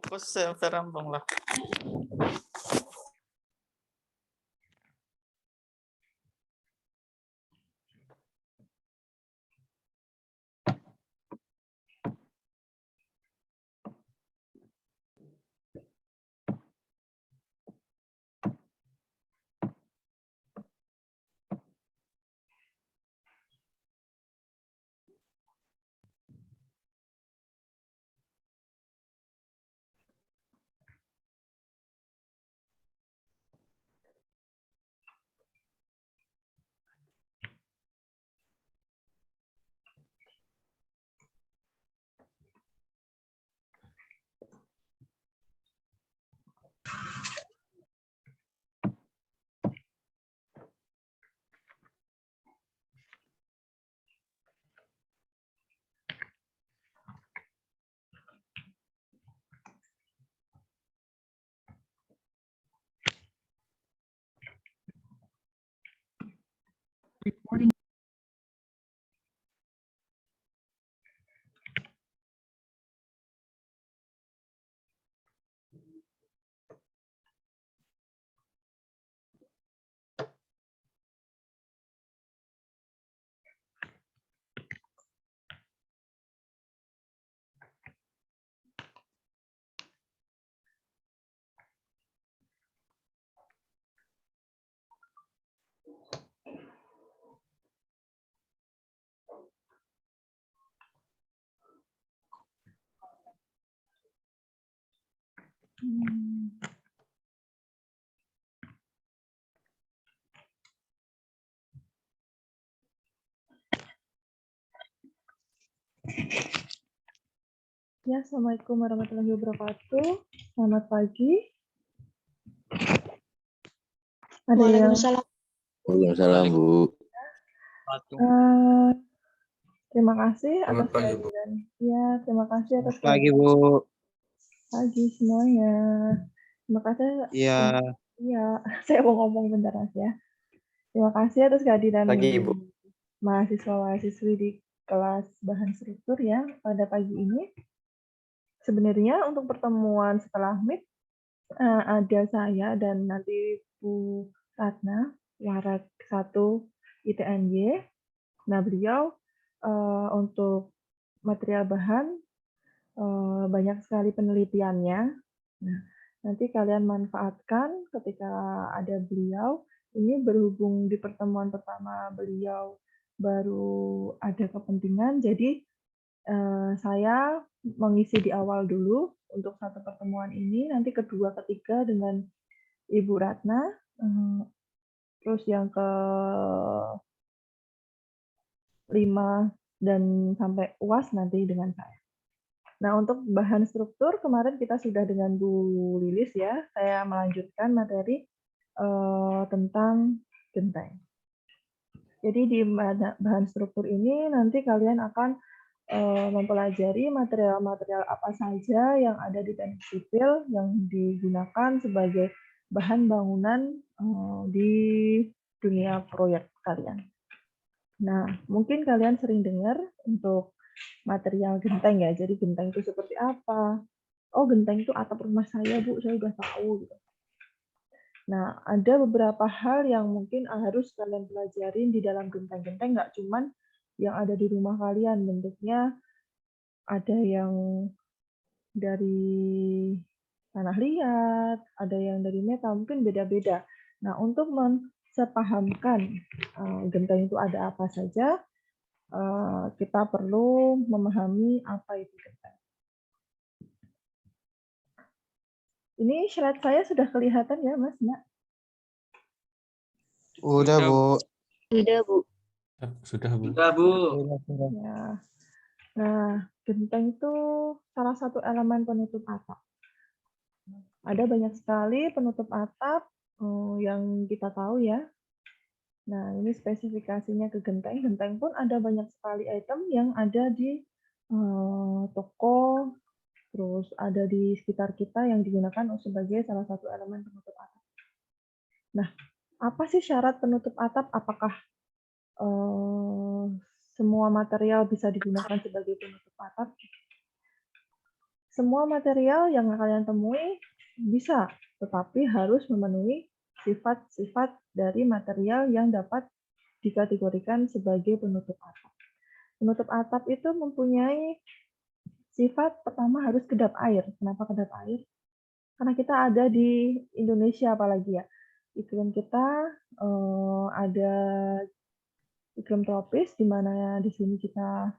Cos'è un ferrambon là? Ya, Assalamualaikum warahmatullahi wabarakatuh. Selamat pagi. Ada yang Waalaikumsalam, Bu. terima kasih Selamat atas pagi, Bu. kehadiran. Ya, terima kasih atas Pagi, kehadiran. Bu. Pagi semuanya. Terima kasih. Iya. Iya, saya mau ngomong bentar Mas ya. Terima kasih atas kehadiran Pagi, Ibu. mahasiswa-mahasiswi di kelas bahan struktur ya pada pagi ini. Sebenarnya untuk pertemuan setelah Meet ada saya dan nanti Bu Ratna, Warak 1 ITNY. Nah, beliau untuk material bahan banyak sekali penelitiannya. Nah, nanti kalian manfaatkan ketika ada beliau. Ini berhubung di pertemuan pertama beliau baru ada kepentingan, jadi saya mengisi di awal dulu untuk satu pertemuan ini, nanti kedua, ketiga dengan Ibu Ratna, terus yang ke-5 dan sampai UAS nanti dengan saya. Nah, untuk bahan struktur kemarin kita sudah dengan Bu Lilis ya, saya melanjutkan materi tentang genteng. Jadi di bahan struktur ini nanti kalian akan mempelajari material-material apa saja yang ada di teknik sipil yang digunakan sebagai bahan bangunan di dunia proyek kalian. Nah, mungkin kalian sering dengar untuk material genteng ya. Jadi genteng itu seperti apa? Oh, genteng itu atap rumah saya, Bu. Saya udah tahu. Gitu. Nah, ada beberapa hal yang mungkin harus kalian pelajarin di dalam genteng-genteng, nggak cuman yang ada di rumah kalian. Bentuknya ada yang dari tanah liat, ada yang dari metal, mungkin beda-beda. Nah, untuk sepahamkan genteng itu ada apa saja, kita perlu memahami apa itu genteng. Ini slide saya sudah kelihatan ya, Mas? Ya? Udah, Bu. Sudah, Bu. Sudah, Bu. Sudah, Bu. Ya. Nah, genteng itu salah satu elemen penutup atap. Ada banyak sekali penutup atap yang kita tahu ya. Nah, ini spesifikasinya ke genteng. Genteng pun ada banyak sekali item yang ada di toko, terus ada di sekitar kita yang digunakan sebagai salah satu elemen penutup atap. Nah, apa sih syarat penutup atap? Apakah semua material bisa digunakan sebagai penutup atap? semua material yang kalian temui bisa, tetapi harus memenuhi sifat-sifat dari material yang dapat dikategorikan sebagai penutup atap. Penutup atap itu mempunyai sifat pertama harus kedap air. Kenapa kedap air? Karena kita ada di Indonesia apalagi ya. Iklim kita ada iklim tropis di mana di sini kita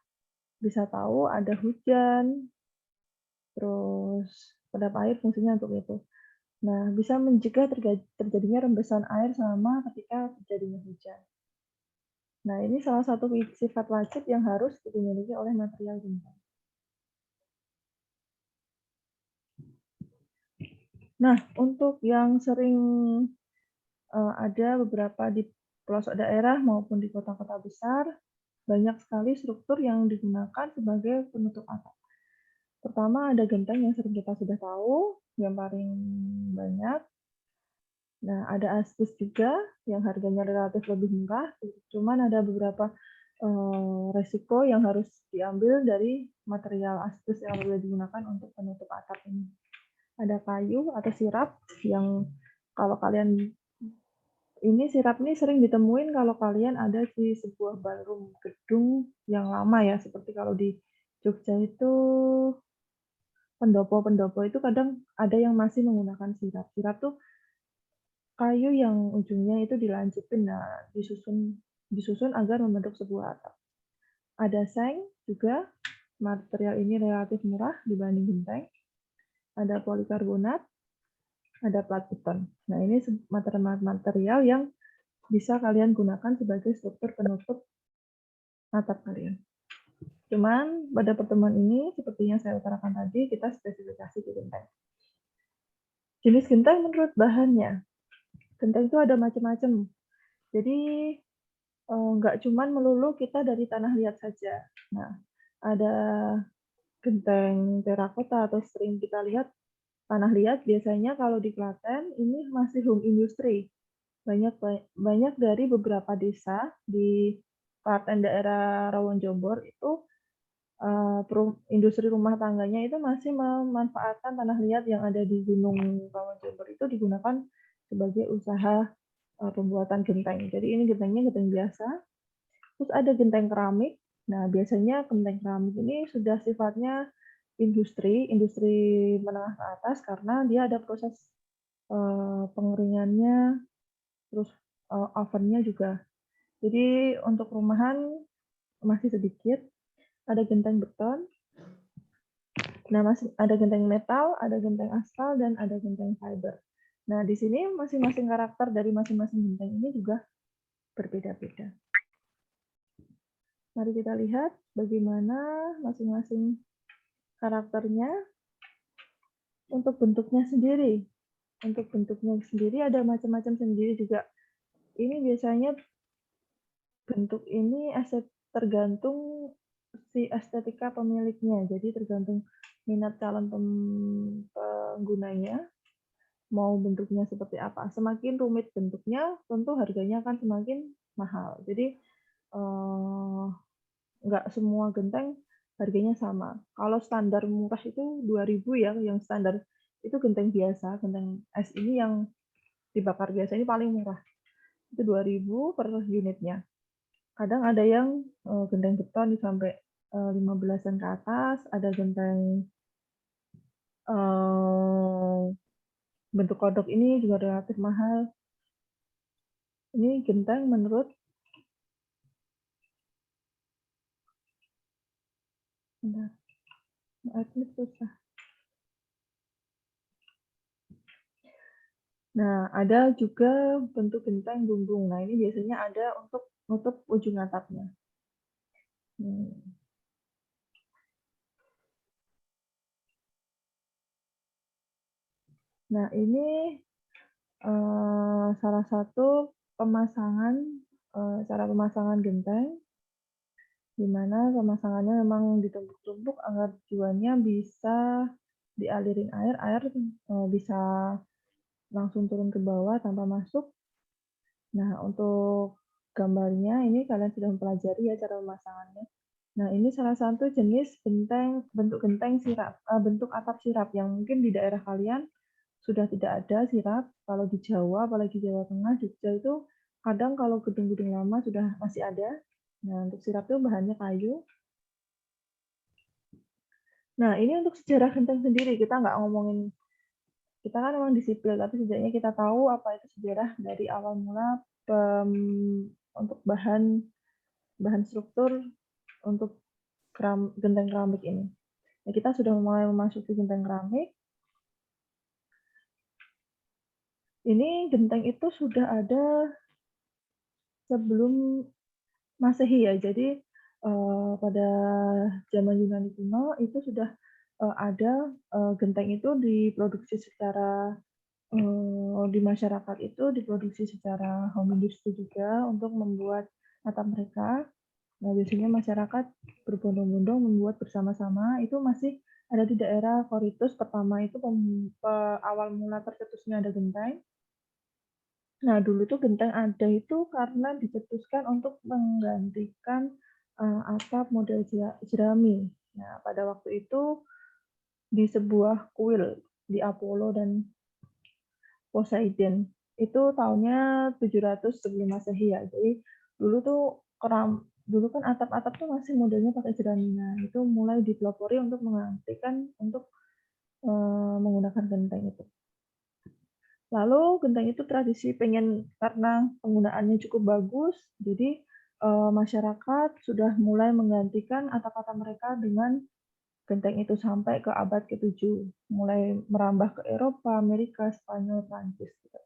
bisa tahu ada hujan, terus kedap air fungsinya untuk itu. Nah, bisa mencegah terjadinya rembesan air sama ketika terjadinya hujan. Nah, ini salah satu sifat wajib yang harus dimiliki oleh material genteng. Nah, untuk yang sering ada beberapa di pelosok daerah maupun di kota-kota besar, banyak sekali struktur yang digunakan sebagai penutup atap. Pertama ada genteng yang sering kita sudah tahu, yang paling banyak. Nah, ada asbes juga yang harganya relatif lebih murah, cuman ada beberapa resiko yang harus diambil dari material asbes yang boleh digunakan untuk penutup atap ini. Ada kayu atau sirap yang kalau kalian sirap ini sering ditemuin kalau kalian ada di sebuah ballroom gedung yang lama ya, seperti kalau di Jogja itu pendopo-pendopo itu kadang ada yang masih menggunakan sirap. Sirap tuh kayu yang ujungnya itu dilancipin, nah disusun agar membentuk sebuah atap. Ada seng juga, material ini relatif murah dibanding genteng. Ada polikarbonat, ada plat beton. Nah, ini material yang bisa kalian gunakan sebagai struktur penutup atap kalian. Cuman pada pertemuan ini, seperti yang saya utarakan tadi, kita spesifikasi di genteng. Jenis genteng menurut bahannya. Genteng itu ada macam-macam. Jadi nggak cuman melulu kita dari tanah liat saja. Nah, ada genteng terakota atau sering kita lihat tanah liat biasanya kalau di Klaten ini masih home industry. Banyak dari beberapa desa di Klaten daerah Rawon Jombor itu industri rumah tangganya itu masih memanfaatkan tanah liat yang ada di Gunung Rawon Jombor itu digunakan sebagai usaha pembuatan genteng. Jadi ini gentengnya genteng biasa. Terus ada genteng keramik. Nah, biasanya genteng keramik ini sudah sifatnya industri menengah ke atas karena dia ada proses pengeringannya, terus ovennya juga. Jadi untuk rumahan masih sedikit. Ada genteng beton. Nah, masih ada genteng metal, ada genteng aspal, dan ada genteng fiber. Nah, di sini masing-masing karakter dari masing-masing genteng ini juga berbeda-beda. Mari kita lihat bagaimana masing-masing karakternya. Untuk bentuknya sendiri. Untuk bentuknya sendiri ada macam-macam sendiri juga. Ini biasanya bentuk ini tergantung si estetika pemiliknya. Jadi tergantung minat calon penggunanya mau bentuknya seperti apa. Semakin rumit bentuknya, tentu harganya akan semakin mahal. Jadi nggak semua genteng harganya sama. Kalau standar murah itu 2.000 ya, yang standar itu genteng biasa, genteng es ini yang dibakar biasa ini paling murah. Itu 2.000 per unitnya. Kadang ada yang genteng beton sampai 15-an ke atas, ada genteng bentuk kodok ini juga relatif mahal. Ini genteng menurut susah. Nah, ada juga bentuk genteng bumbung. Nah, ini biasanya ada untuk nutup ujung atapnya. Nah, ini salah satu pemasangan, cara pemasangan genteng, di mana pemasangannya memang ditumpuk-tumpuk agar tujuannya bisa dialirin air bisa langsung turun ke bawah tanpa masuk. Nah, untuk gambarnya ini kalian sudah mempelajari ya cara pemasangannya. Nah, ini salah satu jenis bentuk genteng sirap, bentuk atap sirap yang mungkin di daerah kalian sudah tidak ada sirap. Kalau di Jawa, apalagi Jawa Tengah, Jogja itu kadang kalau gedung-gedung lama sudah masih ada. Nah, untuk sirap itu bahannya kayu. Nah, ini untuk sejarah genteng sendiri, kita nggak ngomongin, kita kan memang di sipil, tapi setidaknya kita tahu apa itu sejarah dari awal mula untuk bahan struktur untuk genteng keramik ini. Nah, kita sudah mulai memasuki genteng keramik. Ini genteng itu sudah ada sebelum Masehi ya. Jadi pada zaman Yunani kuno itu sudah ada genteng itu diproduksi secara di masyarakat itu diproduksi secara home industry juga untuk membuat atap mereka. Nah, biasanya masyarakat berbondong-bondong membuat bersama-sama. Itu masih ada di daerah Korintus pertama itu awal mula tercetusnya ada genteng. Nah, dulu tuh genteng ada itu karena dicetuskan untuk menggantikan atap model jerami. Nah, pada waktu itu di sebuah kuil di Apollo dan Poseidon itu tahunnya 700 sebelum Masehi ya. Jadi dulu tuh dulu kan atap-atap tuh masih modelnya pakai jerami. Nah, itu mulai dipelopori untuk menggantikan untuk menggunakan genteng itu. Lalu genteng itu tradisi karena penggunaannya cukup bagus, jadi masyarakat sudah mulai menggantikan atap-atap mereka dengan genteng itu sampai ke abad ke-7, mulai merambah ke Eropa, Amerika, Spanyol, Prancis. Gitu.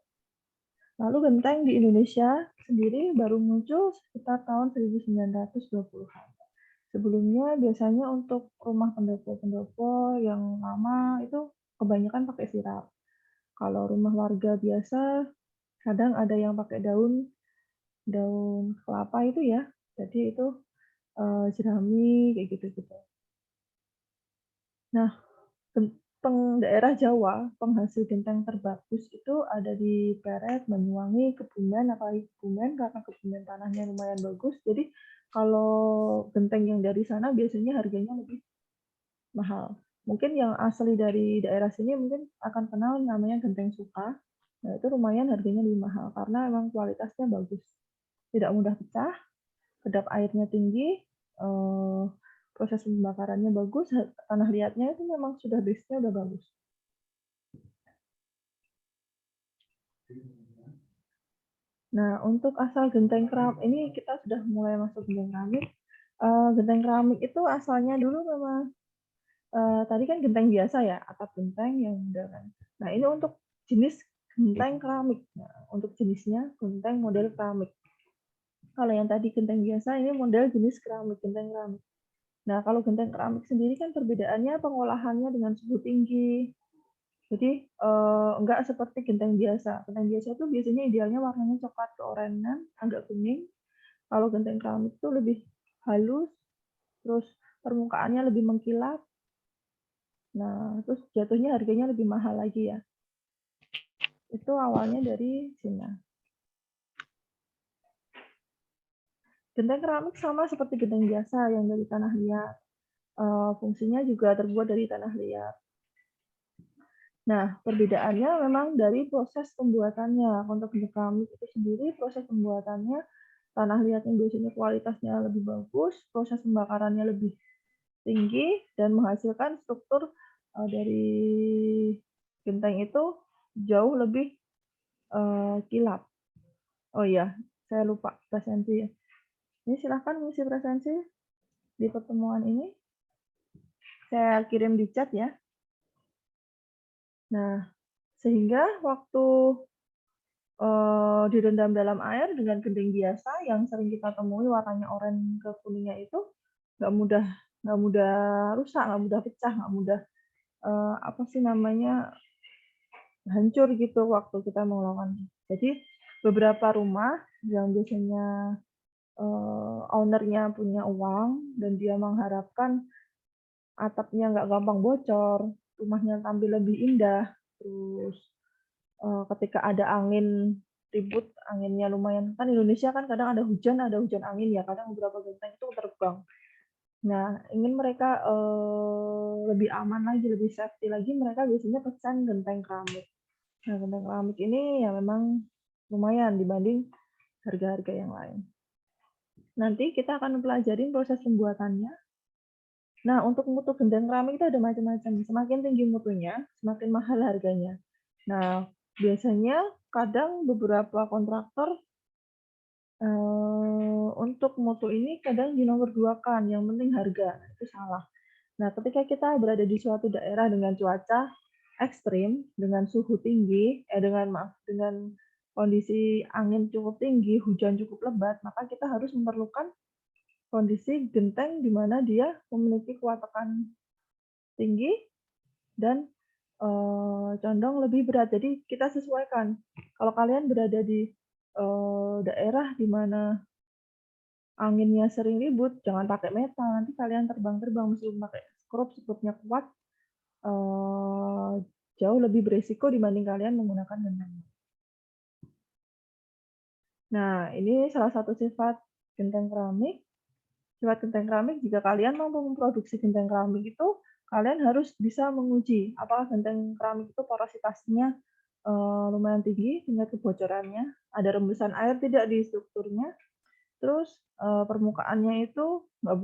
Lalu genteng di Indonesia sendiri baru muncul sekitar tahun 1920-an. Sebelumnya biasanya untuk rumah pendopo-pendopo yang lama itu kebanyakan pakai sirap. Kalau rumah warga biasa kadang ada yang pakai daun kelapa itu ya. Jadi itu jerami kayak gitu-gitu. Nah, daerah Jawa, penghasil genteng terbagus itu ada di Pleret, Banyuwangi, Kebumen, apalagi Kebumen karena Kebumen tanahnya lumayan bagus. Jadi kalau genteng yang dari sana biasanya harganya lebih mahal. Mungkin yang asli dari daerah sini mungkin akan kenal namanya genteng Suka. Nah, itu lumayan harganya lebih mahal karena memang kualitasnya bagus. Tidak mudah pecah, kedap airnya tinggi, proses pembakarannya bagus, tanah liatnya itu memang sudah base-nya udah bagus. Nah, untuk asal genteng keramik ini kita sudah mulai masuk genteng keramik. Genteng keramik itu asalnya dulu memang tadi kan genteng biasa ya, atap genteng yang udah kan. Nah, ini untuk jenis genteng keramik. Nah, untuk jenisnya genteng model keramik. Kalau yang tadi genteng biasa, ini model jenis keramik, genteng keramik. Nah, kalau genteng keramik sendiri kan perbedaannya pengolahannya dengan suhu tinggi. Jadi enggak seperti genteng biasa. Genteng biasa itu biasanya idealnya warnanya coklat keorenan, agak kuning. Kalau genteng keramik itu lebih halus, terus permukaannya lebih mengkilap. Nah, terus jatuhnya harganya lebih mahal lagi ya. Itu awalnya dari Cina. Genteng keramik sama seperti genteng biasa yang dari tanah liat. Fungsinya juga terbuat dari tanah liat. Nah, perbedaannya memang dari proses pembuatannya. Untuk genteng keramik itu sendiri, proses pembuatannya tanah liatnya biasanya kualitasnya lebih bagus, proses pembakarannya lebih tinggi, dan menghasilkan struktur dari genteng itu jauh lebih kilap. Oh iya, saya lupa presensi ya. Ini silahkan mengisi presensi di pertemuan ini. Saya kirim di chat ya. Nah, sehingga waktu direndam dalam air dengan gending biasa yang sering kita temui warnanya oranye ke kuningnya itu nggak mudah rusak, nggak mudah pecah, nggak mudah apa sih namanya hancur gitu waktu kita melakukan. Jadi beberapa rumah yang biasanya ownernya punya uang dan dia mengharapkan atapnya nggak gampang bocor, rumahnya tampil lebih indah, terus ketika ada angin ribut, anginnya lumayan, kan Indonesia kan kadang ada hujan angin ya, kadang beberapa genteng itu terbang. Nah, ingin mereka, lebih aman lagi, lebih safety lagi, mereka biasanya pesan genteng keramik. Nah, genteng keramik ini ya memang lumayan dibanding harga-harga yang lain. Nanti kita akan pelajarin proses pembuatannya. Nah, untuk mutu genteng keramik itu ada macam-macam. Semakin tinggi mutunya, semakin mahal harganya. Nah, biasanya kadang beberapa kontraktor untuk mutu ini kadang dinomorduakan, yang penting harga, itu salah. Nah, ketika kita berada di suatu daerah dengan cuaca ekstrim, dengan suhu tinggi, dengan kondisi angin cukup tinggi, hujan cukup lebat, maka kita harus memerlukan kondisi genteng di mana dia memiliki kuat-tekan tinggi dan condong lebih berat. Jadi kita sesuaikan. Kalau kalian berada di daerah di mana anginnya sering ribut, jangan pakai metal. Nanti kalian terbang-terbang meskipun pakai skrupnya kuat, eee, jauh lebih beresiko dibanding kalian menggunakan genteng. Nah, ini salah satu sifat genteng keramik. Sifat genteng keramik, jika kalian mampu memproduksi genteng keramik itu, kalian harus bisa menguji apakah genteng keramik itu porositasnya, lumayan tinggi tingkat kebocorannya, ada rembusan air tidak di strukturnya, terus, permukaannya itu nggak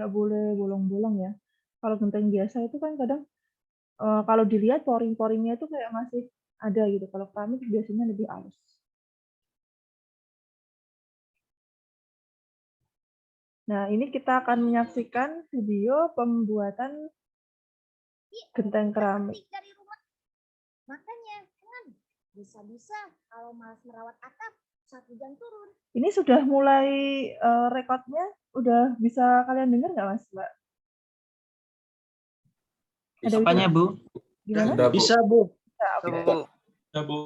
boleh bolong-bolong ya. Kalau genteng biasa itu kan kadang, kalau dilihat poring-poringnya itu kayak masih ada gitu, kalau keramik biasanya lebih halus. Nah, ini kita akan menyaksikan video pembuatan genteng keramik. Dari rumah. Makanya, kan bisa-bisa kalau malas merawat atap, saat hujan turun. Ini sudah mulai rekodnya, udah bisa kalian dengar nggak Mas, Mbak? Ada Apanya, Bu? Gimana? Bisa, Bu. Bisa, oke. Bisa. Ya, Bu.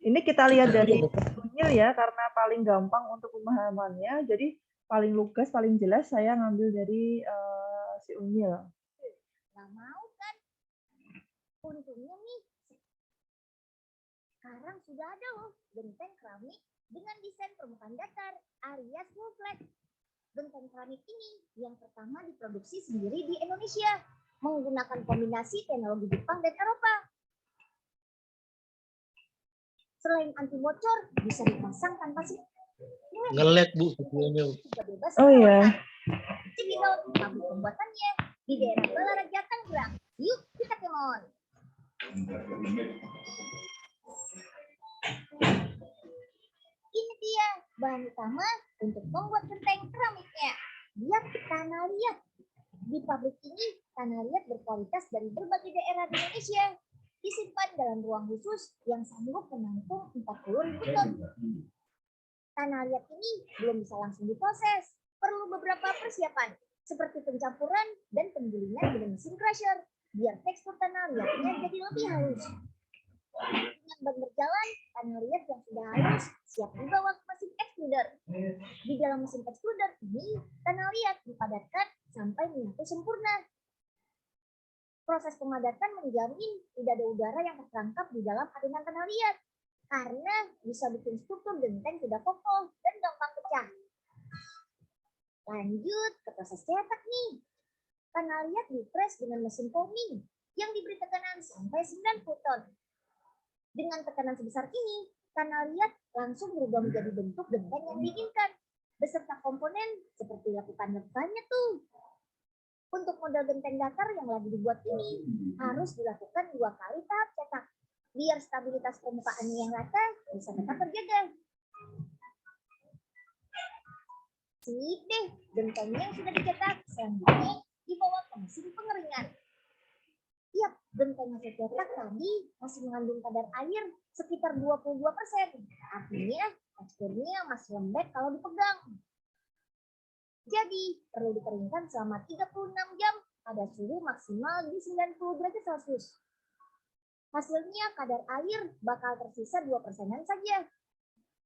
Ini kita lihat dari Unyil ya, karena paling gampang untuk pemahamannya. Jadi paling lugas, paling jelas saya ngambil dari si Unyil. Nggak mau kan? Untungnya nih, sekarang sudah ada loh genteng keramik dengan desain permukaan datar alias full flat. Genteng keramik ini yang pertama diproduksi sendiri di Indonesia menggunakan kombinasi teknologi Jepang dan Eropa. Selain anti bocor, bisa dipasang tanpa sih. Ngelek, Bu, videonya. Oh iya. Cekidot pabrik pembuatannya di daerah Balaraja Tangerang. Yuk kita ke mall. Ini dia bahan utama untuk membuat genteng keramiknya. Lihat tanah liat. Di pabrik ini tanah liat berkualitas dari berbagai daerah di Indonesia. Disimpan dalam ruang khusus yang sanggup menampung 40.000 ton. Tanah liat ini belum bisa langsung diproses. Perlu beberapa persiapan, seperti pencampuran dan penggilingan dengan mesin crusher, biar tekstur tanah liatnya jadi lebih halus. Dengan ban berjalan, tanah liat yang sudah halus siap dibawa ke mesin extruder. Di dalam mesin extruder ini, tanah liat dipadatkan sampai menyatu sempurna. Proses pemadatan menjamin tidak ada udara yang terperangkap di dalam adonan tanah liat, karena bisa bikin struktur genteng tidak kokoh dan gampang pecah. Lanjut ke proses cetak nih. Tanah liat dipres dengan mesin forming yang diberi tekanan sampai 90 ton. Dengan tekanan sebesar ini, tanah liat langsung berubah menjadi bentuk genteng yang diinginkan, beserta komponen seperti lapisan-lapisannya tuh. Untuk model genteng datar yang lagi dibuat ini, harus dilakukan 2 kali tahap cetak, biar stabilitas permukaannya yang rata bisa tetap terjaga. Sip deh, gentengnya yang sudah dicetak, selanjutnya dibawa ke mesin pengeringan. Tiap genteng yang dicetak tadi masih mengandung kadar air sekitar 22%. Artinya teksturnya masih lembek kalau dipegang. Jadi perlu dikeringkan selama 36 jam pada suhu maksimal di 90 derajat Celcius. Hasilnya kadar air bakal tersisa 2%-an saja,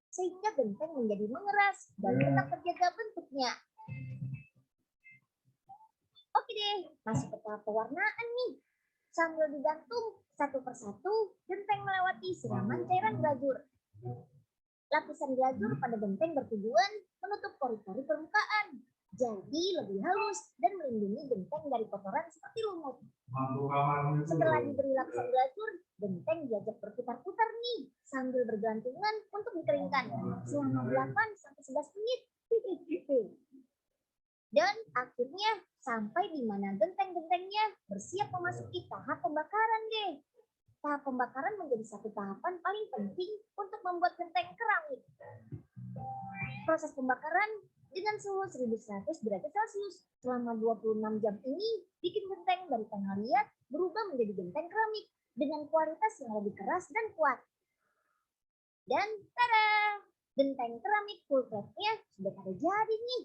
sehingga genteng menjadi mengeras dan tetap terjaga bentuknya. Oke deh, masuk ke tahap pewarnaan nih. Sambil digantung satu persatu, genteng melewati siraman cairan glazur. Lapisan glazur pada genteng bertujuan menutup pori-pori permukaan. Jadi lebih halus dan melindungi genteng dari kotoran seperti lumut. Setelah diberi lapisan glasur, genteng diajak berputar-putar nih sambil bergelantungan untuk dikeringkan selama 8-11 menit. Dan akhirnya sampai di mana genteng-gentengnya bersiap memasuki tahap pembakaran deh. Tahap pembakaran menjadi satu tahapan paling penting untuk membuat genteng keramik. Proses pembakaran dengan suhu 1100 derajat Celcius selama 26 jam ini bikin genteng dari tanah liat berubah menjadi genteng keramik dengan kualitas yang lebih keras dan kuat. Dan tada! Genteng keramik full flat-nya sudah pada jadi nih.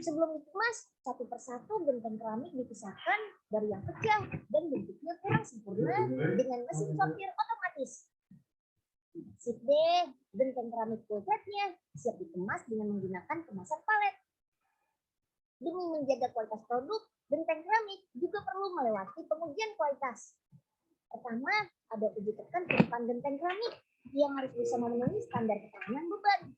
Sebelum dikemas, satu persatu genteng keramik dipisahkan dari yang pecah dan bentuknya kurang sempurna dengan mesin sortir otomatis. Sip deh, genteng keramik full flat-nya siap dikemas dengan menggunakan kemasan palet. Demi menjaga kualitas produk, genteng keramik juga perlu melewati pengujian kualitas. Pertama, ada uji tekan penyimpanan genteng keramik yang harus bisa memenuhi standar ketahanan beban.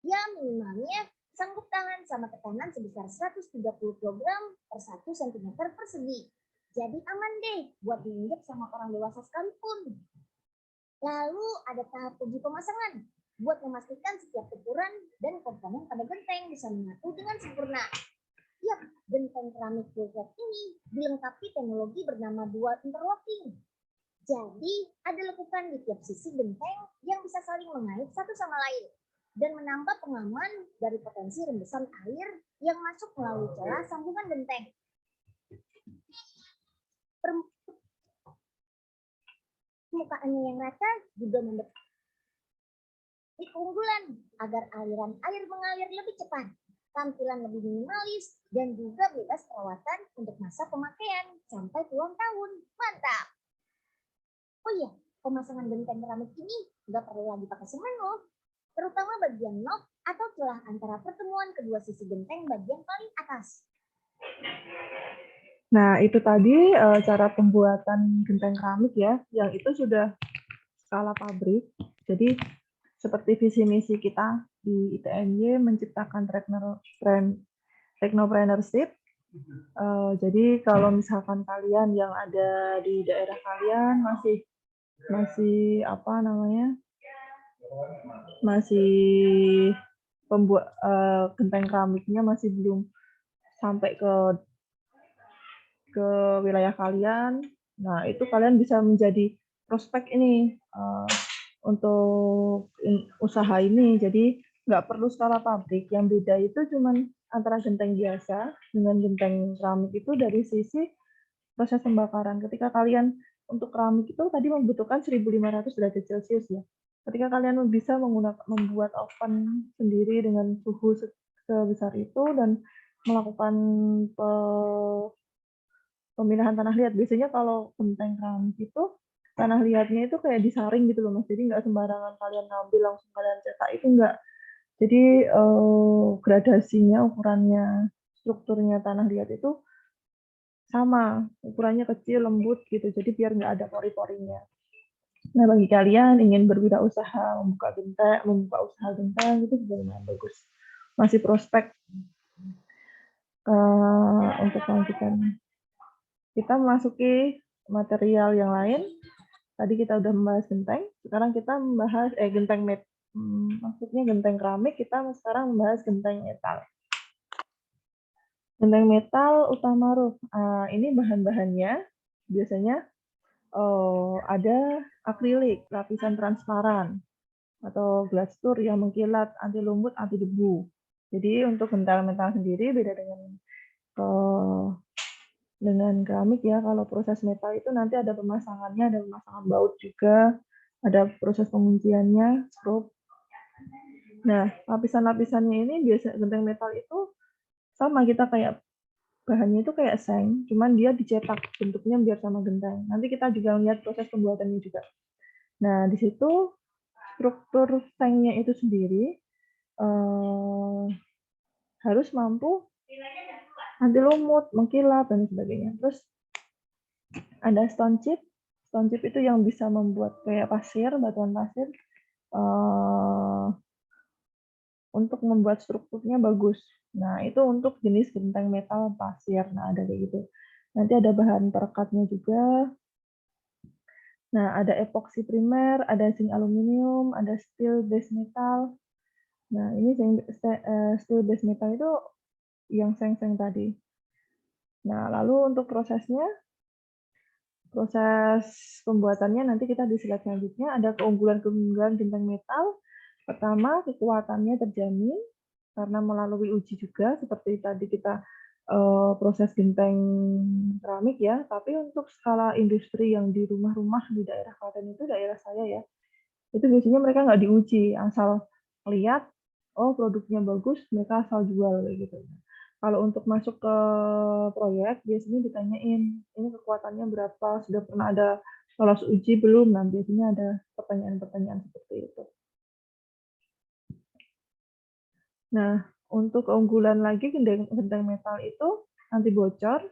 Ya, minimalnya sanggup tahan sama tekanan sebesar 130 kg per 1 cm persegi. Jadi aman deh buat diinjak sama orang dewasa sekalipun. Lalu ada tahap uji pemasangan buat memastikan setiap ukuran dan komponen pada genteng bisa menyatu dengan sempurna. Yap, genteng keramik full flat ini dilengkapi teknologi bernama dual interlocking. Jadi ada lekukan di tiap sisi genteng yang bisa saling mengait satu sama lain dan menambah pengaman dari potensi rembesan air yang masuk melalui celah sambungan genteng. Permukaannya yang rata juga memberi keunggulan agar aliran air mengalir lebih cepat, tampilan lebih minimalis, dan juga bebas perawatan untuk masa pemakaian sampai puluhan tahun. Mantap! Oh iya, pemasangan genteng keramik ini nggak perlu lagi pakai semen loh, terutama bagian knob atau celah antara pertemuan kedua sisi genteng bagian paling atas. Nah, itu tadi cara pembuatan genteng keramik ya, yang itu sudah skala pabrik. Jadi seperti visi misi kita di ITNY menciptakan technopreneurship. Jadi kalau misalkan kalian yang ada di daerah kalian masih apa namanya, masih pembuat genteng keramiknya masih belum sampai ke wilayah kalian. Nah, itu kalian bisa menjadi prospek ini untuk usaha ini. Jadi nggak perlu skala pabrik. Yang beda itu cuman antara genteng biasa dengan genteng keramik itu dari sisi proses pembakaran. Ketika kalian untuk keramik itu tadi membutuhkan 1500 derajat Celcius ya. Ketika kalian bisa membuat oven sendiri dengan suhu sebesar itu dan melakukan pemilahan tanah liat. Biasanya kalau genteng keramik itu tanah liatnya itu kayak disaring gitu loh Mas. Jadi nggak sembarangan kalian ngambil langsung kalian cetak, itu nggak. Jadi gradasinya, ukurannya, strukturnya tanah liat itu sama, ukurannya kecil, lembut gitu. Jadi biar nggak ada pori-porinya. Nah, bagi kalian ingin berwirausaha, membuka usaha genteng itu juga lumayan bagus. Masih prospek untuk lanjutannya. Kita memasuki material yang lain. Tadi kita udah membahas genteng, sekarang kita membahas maksudnya genteng keramik, kita sekarang membahas genteng metal. Genteng metal utama roof. Ini bahan-bahannya biasanya ada akrilik, lapisan transparan, atau glasur yang mengkilat, anti lumut, anti debu. Jadi untuk genteng metal sendiri beda dengan keramik ya. Kalau proses metal itu nanti ada pemasangannya, ada pemasangan baut juga, ada proses pengunciannya, skrup. Nah, lapisan-lapisannya ini biasa genteng metal itu sama, kita kayak bahannya itu kayak seng, cuman dia dicetak bentuknya biar sama genteng. Nanti kita juga lihat proses pembuatannya juga. Nah, di situ struktur sengnya itu sendiri harus mampu anti lumut, mengkilap, dan sebagainya. Terus ada stone chip. Stone chip itu yang bisa membuat kayak pasir, batuan pasir. untuk membuat strukturnya bagus. Nah, itu untuk jenis genteng metal pasir. Nah, ada kayak gitu. Nanti ada bahan perekatnya juga. Nah, ada epoksi primer, ada zinc aluminium, ada steel base metal. Nah, ini steel base metal itu yang seng-seng tadi. Nah, lalu untuk prosesnya, proses pembuatannya nanti kita di slide selanjutnya ada keunggulan-keunggulan genteng metal. Pertama, kekuatannya terjamin karena melalui uji juga seperti tadi kita proses genteng keramik ya. Tapi untuk skala industri yang di rumah-rumah di daerah Klaten itu, daerah saya ya, itu biasanya mereka nggak diuji, asal lihat, oh produknya bagus, mereka asal jual kayak gitu. Kalau untuk masuk ke proyek, biasanya ditanyain, ini kekuatannya berapa, sudah pernah ada lolos uji belum? Nah, biasanya ada pertanyaan-pertanyaan seperti itu. Nah, untuk keunggulan lagi genteng metal itu anti bocor.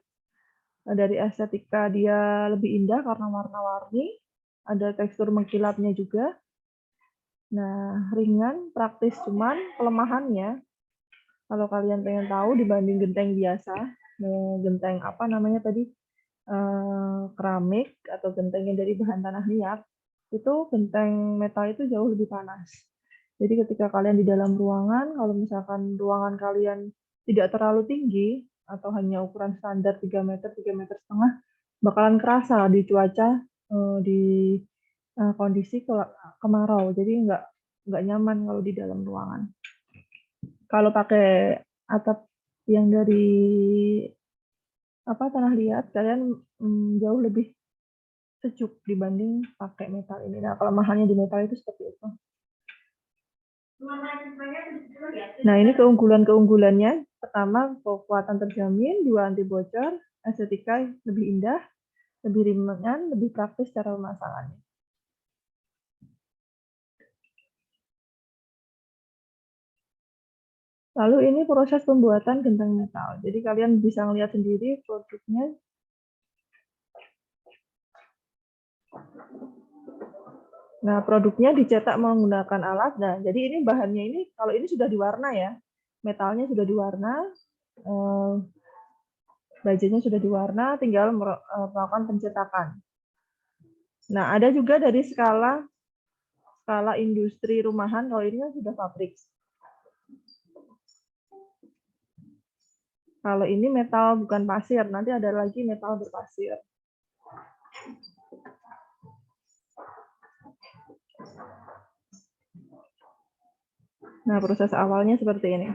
Dari estetika dia lebih indah karena warna-warni, ada tekstur mengkilapnya juga. Nah, ringan, praktis, cuman kelemahannya, kalau kalian pengen tahu dibanding genteng biasa, genteng apa namanya tadi, keramik atau genteng yang dari bahan tanah liat, itu genteng metal itu jauh lebih panas. Jadi ketika kalian di dalam ruangan, kalau misalkan ruangan kalian tidak terlalu tinggi, atau hanya ukuran standar 3 meter, 3,5 meter, bakalan kerasa di cuaca, di kondisi kemarau. Jadi nggak nyaman kalau di dalam ruangan. Kalau pakai atap yang dari tanah liat, kalian jauh lebih sejuk dibanding pakai metal ini. Nah, kelemahannya di metal itu seperti itu. Nah, ini keunggulan-keunggulannya. Pertama, kekuatan terjamin, 2 anti bocor, estetika lebih indah, lebih ringan, lebih praktis cara pemasangannya. Lalu ini proses pembuatan genteng metal. Jadi kalian bisa lihat sendiri produknya. Nah, produknya dicetak menggunakan alat. Nah, jadi ini bahannya ini, kalau ini sudah diwarna ya, metalnya sudah diwarna, bajanya sudah diwarna, tinggal melakukan pencetakan. Nah, ada juga dari skala industri rumahan, kalau ini kan sudah pabrik. Kalau ini metal bukan pasir, nanti ada lagi metal berpasir. Nah, proses awalnya seperti ini.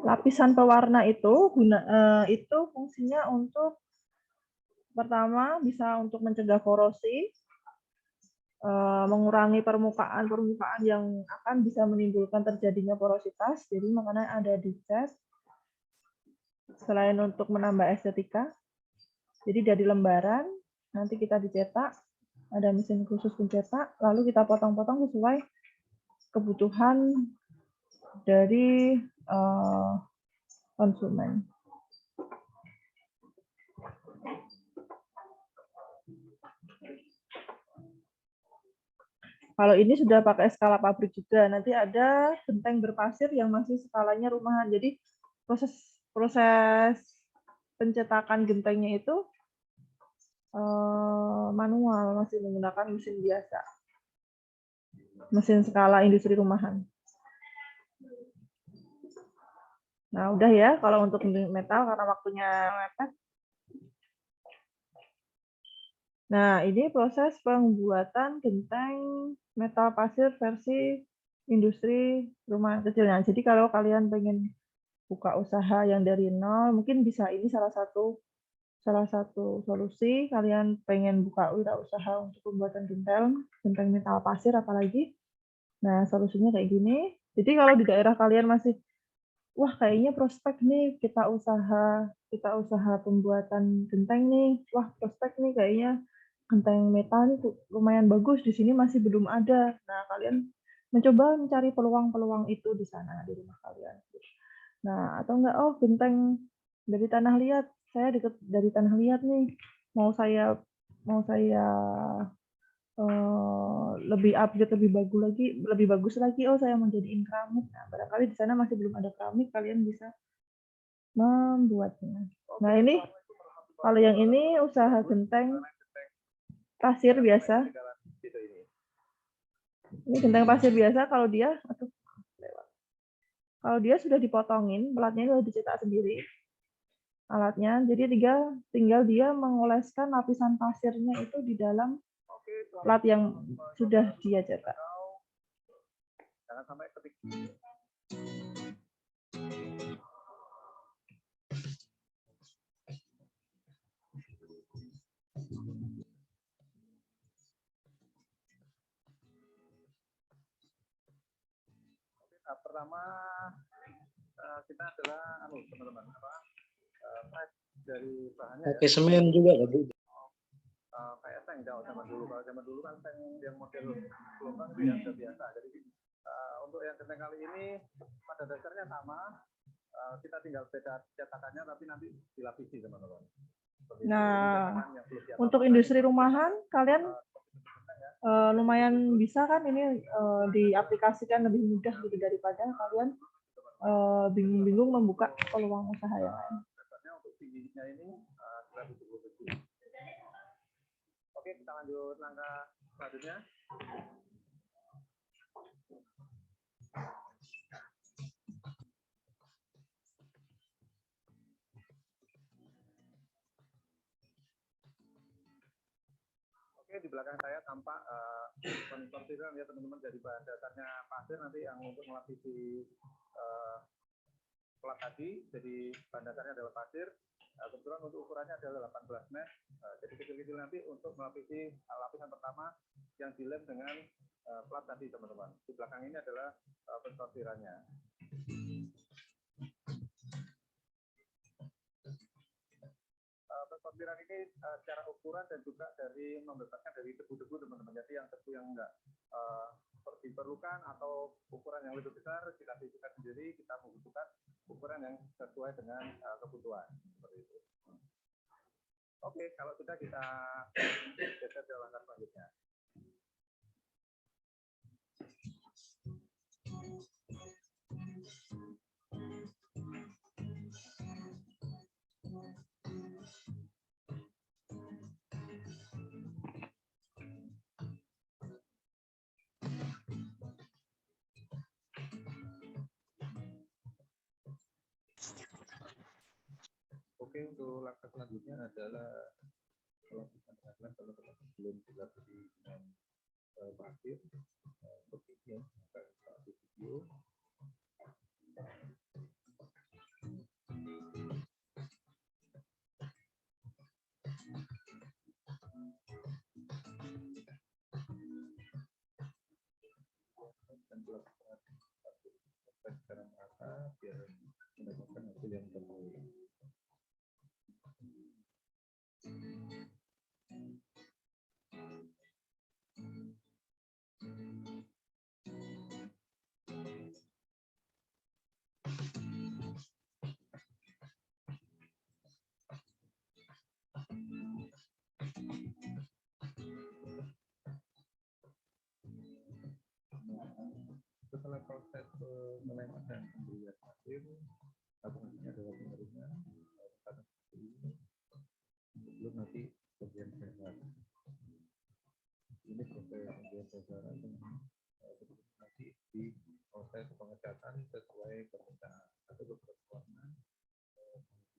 Lapisan pewarna itu fungsinya untuk pertama bisa untuk mencegah korosi, mengurangi permukaan yang akan bisa menimbulkan terjadinya porositas. Jadi makanya ada dicat. Selain untuk menambah estetika, jadi dari lembaran nanti kita dicetak, ada mesin khusus pencetak, lalu kita potong-potong sesuai kebutuhan dari konsumen. Kalau ini sudah pakai skala pabrik juga, nanti ada genteng berpasir yang masih skalanya rumahan. Jadi proses pencetakan gentengnya itu manual, masih menggunakan mesin biasa, mesin skala industri rumahan. Nah, udah ya kalau untuk metal karena waktunya mepet. Nah, ini proses pembuatan genteng metal pasir versi industri rumahan kecil. Nah, jadi kalau kalian pengen buka usaha yang dari nol, mungkin bisa ini salah satu solusi. Kalian pengen buka wirausaha untuk pembuatan genteng metal pasir apalagi. Nah, solusinya kayak gini. Jadi kalau di daerah kalian masih, wah kayaknya prospek nih kita usaha pembuatan genteng nih, wah prospek nih kayaknya genteng metal nih lumayan bagus, di sini masih belum ada. Nah, kalian mencoba mencari peluang-peluang itu di sana, di rumah kalian. Nah, atau enggak, oh genteng Dari tanah liat, saya deket dari tanah liat nih. Mau saya lebih update, lebih bagus lagi. Oh, saya mau jadiin keramik. Nah, barangkali di sana masih belum ada keramik, kalian bisa membuatnya. Nah, ini kalau yang ini usaha genteng pasir biasa. Ini genteng pasir biasa. Kalau dia sudah dipotongin, pelatnya sudah dicetak sendiri alatnya. Jadi tinggal dia mengoleskan lapisan pasirnya itu di dalam plat yang sudah dia cetak. Jangan sampai ketik. Pertama kita adalah teman-teman dari bahannya Pakai semen juga nggak, Bu? kayak tank zaman dulu. Kalau zaman dulu kan tank yang model gelombang itu yang sudah biasa. Jadi untuk yang genteng kali ini pada dasarnya sama, kita tinggal beda cetakannya tapi nanti dilapisi teman-teman. Nah, untuk industri rumahan kalian lumayan bisa kan ini diaplikasikan lebih mudah gitu daripada kalian bingung-bingung membuka peluang usaha yang lain. Untuk tingginya ini 177. Oke, kita lanjut langkah selanjutnya. Oke, di belakang saya tampak konsorsiran ya teman-teman, dari bahan dasarnya pasir nanti yang untuk melapisi plat tadi. Jadi bahan dasarnya adalah pasir. Kebetulan untuk ukurannya adalah 18 meter. Jadi kecil-kecil nanti untuk melapisi lapisan pertama yang dilem dengan plat tadi teman-teman. Di belakang ini adalah pensortirannya. Pensortiran ini secara ukuran dan juga dari membebaskan dari debu-debu teman-teman. Jadi yang debu yang enggak diperlukan atau ukuran yang lebih besar kita sisihkan sendiri, kita membutuhkan ukuran yang sesuai dengan kebutuhan seperti itu. Oke, kalau sudah kita geser ke langkah selanjutnya. Oke, untuk langkah selanjutnya adalah melakukan karena kalau belum dilapisi dengan pasir seperti ini ya, maka kita video. Dan melakukan secara merata biar mendapatkan hasil yang terbaik. Setelah proses melemak dan pemberian pasir, tabungannya adalah pengeringan sebelum nanti bagian dasar. Ini proses bagian dasar nanti di proses pengecatan sesuai permintaan. Ada beberapa warna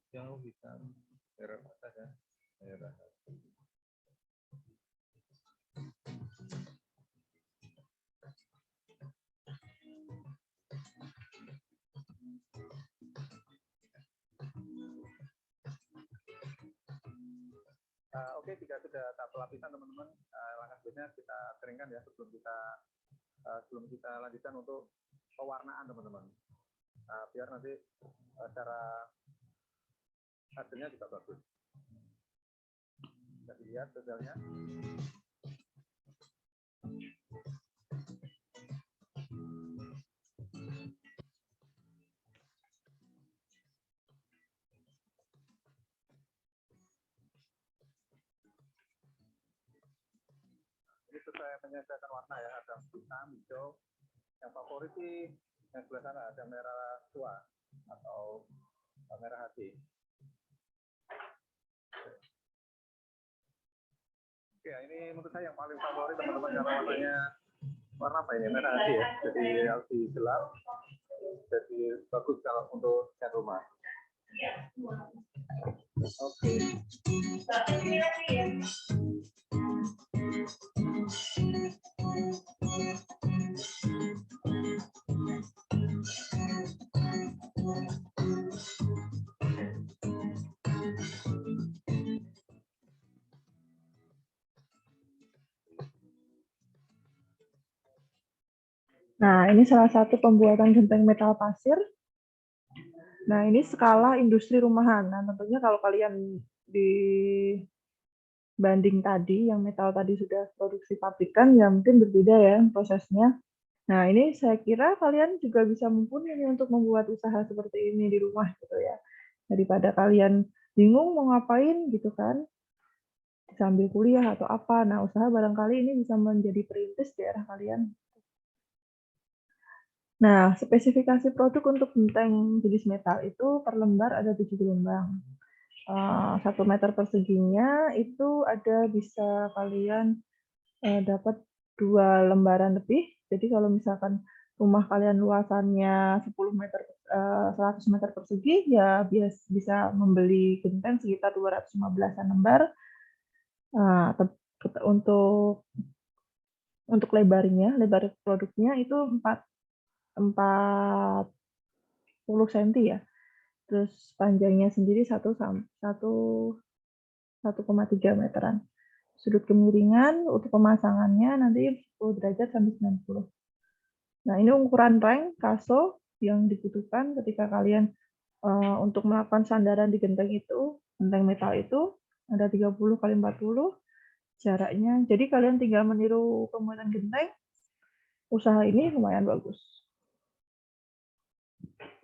hijau, hitam, merah mata dan merah hati. Oke, jika sudah tahap pelapisan teman-teman, langkah selanjutnya kita keringkan ya sebelum kita lanjutkan untuk pewarnaan teman-teman. Biar nanti secara hasilnya juga bagus. Bisa dilihat hasilnya. itu saya menyediakan warna ya, ada hitam, hijau. Yang favorit sih yang sebelah sana ada merah tua atau merah hati. Oke, ini menurut saya yang paling favorit teman-teman karena warnanya warna apa ini? Merah hati ya. Jadi lebih gelap. Jadi bagus kalau untuk cat rumah. Oke. Nah, ini salah satu pembuatan genteng metal pasir. Nah, ini skala industri rumahan. Nah, tentunya kalau kalian dibanding tadi, yang metal tadi sudah produksi pabrikan, ya mungkin berbeda ya prosesnya. Nah, ini saya kira kalian juga bisa mumpuni untuk membuat usaha seperti ini di rumah gitu ya. Daripada kalian bingung mau ngapain gitu kan, sambil kuliah atau apa. Nah, usaha barangkali ini bisa menjadi perintis di daerah kalian. Nah, spesifikasi produk untuk genteng jenis metal itu per lembar ada 7 gelombang. 1 meter perseginya itu ada bisa kalian dapat 2 lembaran lebih. Jadi kalau misalkan rumah kalian luasannya 10 meter, 100 meter persegi, ya bisa membeli genteng sekitar 215-an lembar. Untuk lebarnya, lebar produknya itu 40 cm ya. Terus panjangnya sendiri 1,3 meteran. Sudut kemiringan untuk pemasangannya nanti 10 derajat sampai 90. Nah, ini ukuran rank kaso yang dibutuhkan ketika kalian untuk melakukan sandaran di genteng itu, genteng metal itu ada 30 kali 40 jaraknya. Jadi kalian tinggal meniru pembuatan genteng. Usaha ini lumayan bagus.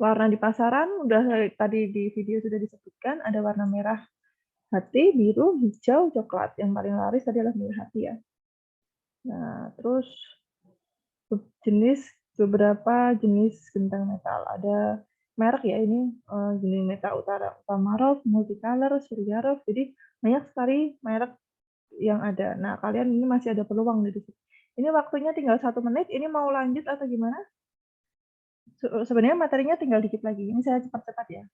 Warna di pasaran udah tadi di video sudah disebutkan, ada warna merah hati, biru, hijau, coklat. Yang paling laris tadi adalah merah hati ya. Nah, terus beberapa jenis genteng metal. Ada merek ya ini jenis metal Utamarov, Multicolor, Suryaroff. Jadi banyak sekali merek yang ada. Nah, kalian ini masih ada peluang di situ. Ini waktunya tinggal 1 menit. Ini mau lanjut atau gimana? Sebenarnya materinya tinggal dikit lagi. Ini saya cepat-cepat ya.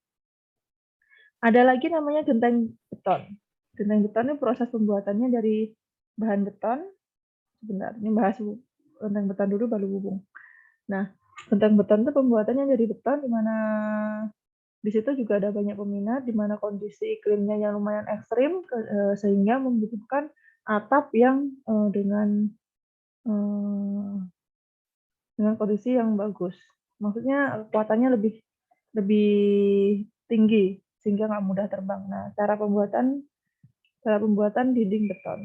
Ada lagi namanya genteng beton. Genteng beton ini proses pembuatannya dari bahan beton. Sebentar, ini bahas genteng beton dulu baru bubung. Nah, genteng beton itu pembuatannya dari beton, di mana di situ juga ada banyak peminat, di mana kondisi iklimnya yang lumayan ekstrim, sehingga membutuhkan atap yang dengan kondisi yang bagus. Maksudnya kekuatannya lebih tinggi sehingga nggak mudah terbang. Nah, cara pembuatan dinding beton,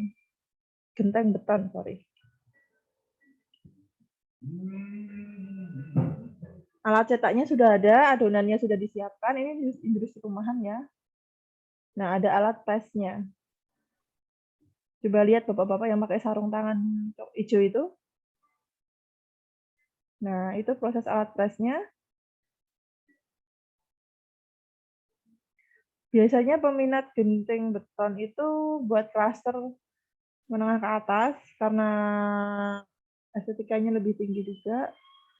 genteng beton, sorry. Alat cetaknya sudah ada, adonannya sudah disiapkan. Ini industri rumahan ya. Nah, ada alat presnya. Coba lihat bapak-bapak yang pakai sarung tangan hijau itu. Nah, itu proses alat presnya. Biasanya peminat genteng beton itu buat klaster menengah ke atas karena estetikanya lebih tinggi juga.